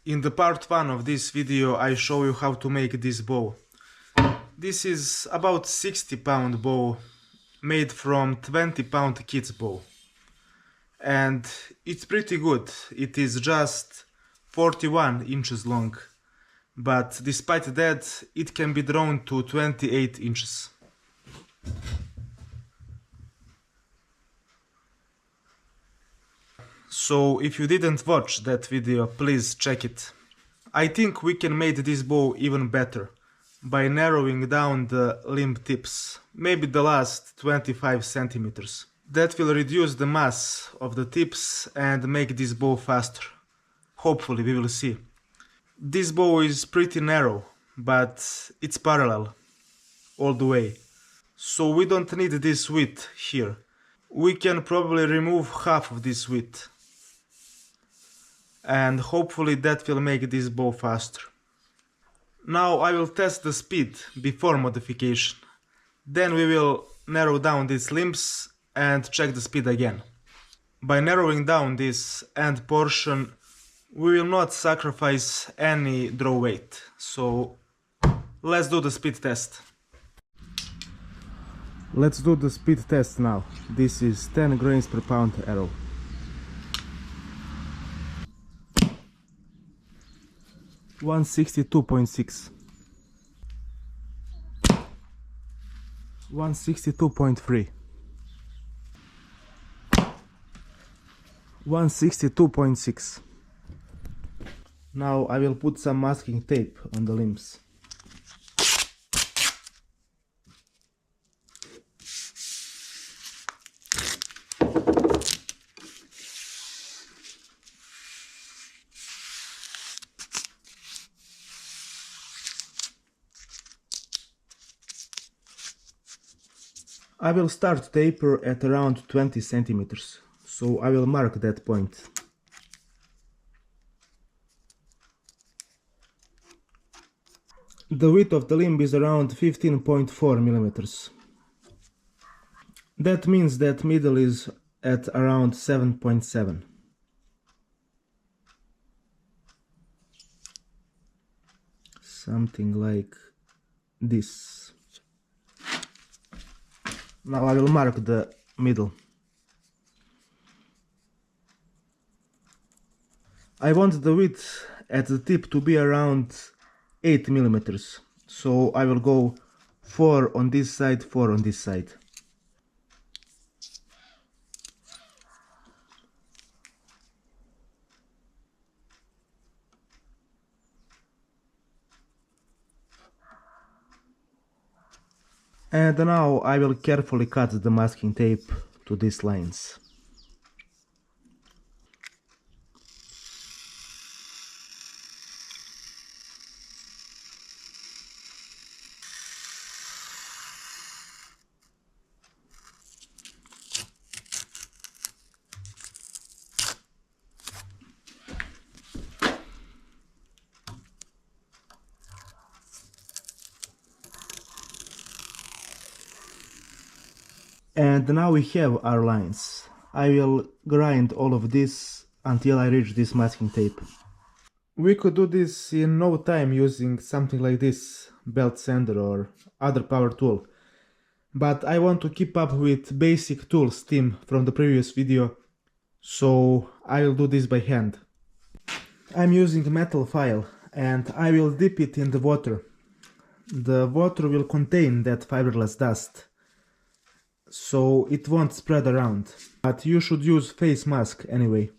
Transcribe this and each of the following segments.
In the part 1 of this video I show you how to make this bow. This is about 60-pound bow made from 20-pound kid's bow. And it's pretty good. It is just 41 inches long. But despite that, it can be drawn to 28 inches. So if you didn't watch that video, please check it. I think we can make this bow even better by narrowing down the limb tips, maybe the last 25 centimeters. That will reduce the mass of the tips and make this bow faster. Hopefully, we will see. This bow is pretty narrow, but it's parallel all the way. So we don't need this width here. We can probably remove half of this width. And hopefully that will make this bow faster. Now I will test the speed before modification. Then we will narrow down these limbs and check the speed again. By narrowing down this end portion, we will not sacrifice any draw weight. So let's do the speed test. Let's do the speed test now. This is 10 grains per pound arrow. One 62.6, 162.3, 162.6. Now I will put some masking tape on the limbs. I will start taper at around 20 centimeters, so I will mark that point. The width of the limb is around 15.4 millimeters. That means that middle is at around 7.7. Something like this. Now I will mark the middle. I want the width at the tip to be around 8 millimeters. So I will go 4 on this side, 4 on this side. And now I will carefully cut the masking tape to these lines. And now we have our lines. I will grind all of this until I reach this masking tape. We could do this in no time using something like this, belt sander or other power tool. But I want to keep up with basic tools theme from the previous video, so I will do this by hand. I'm using metal file and I will dip it in the water. The water will contain that fiberglass dust, so it won't spread around, but you should use face mask anyway.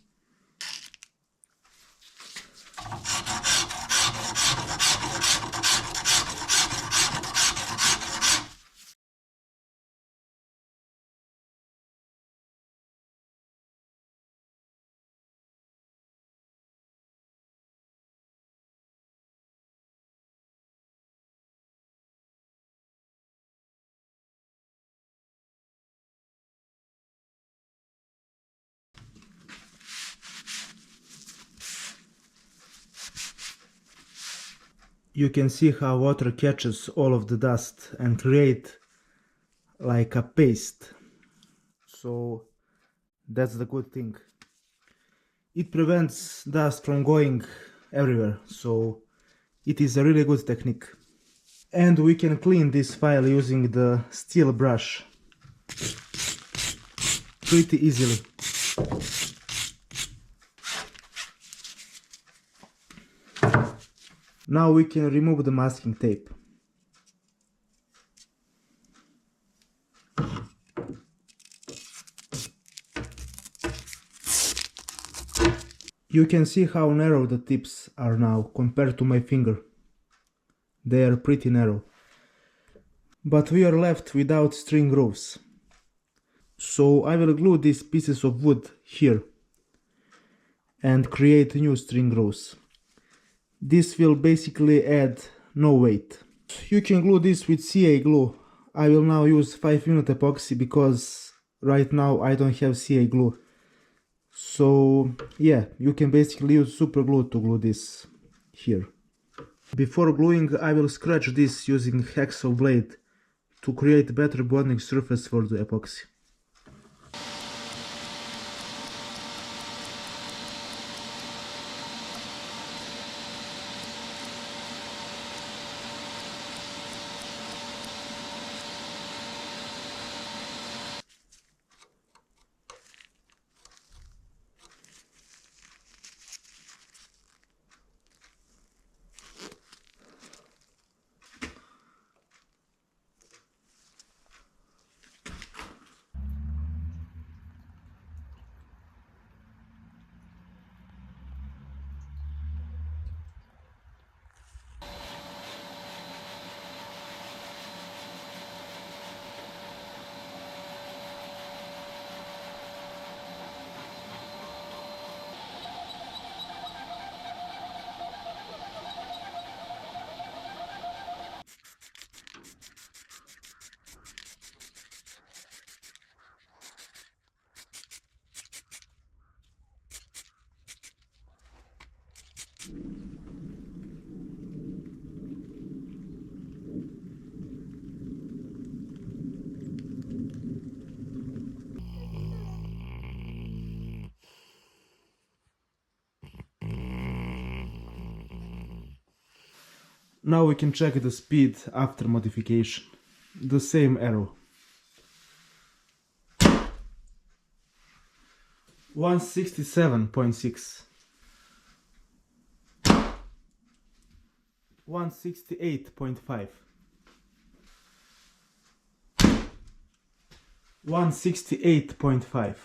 You can see how water catches all of the dust and create like a paste. So that's the good thing. It prevents dust from going everywhere, so it is a really good technique. And we can clean this file using the steel brush pretty easily. Now we can remove the masking tape. You can see how narrow the tips are now compared to my finger. They are pretty narrow. But we are left without string grooves. So I will glue these pieces of wood here and create new string grooves. This will basically add no weight. You can glue this with CA glue. I will now use 5-unit epoxy because right now I don't have CA glue. So yeah, you can basically use super glue to glue this here. Before gluing, I will scratch this using hacksaw blade to create better bonding surface for the epoxy. Now we can check the speed after modification. The same arrow. 167.6. 168.5. 168.5.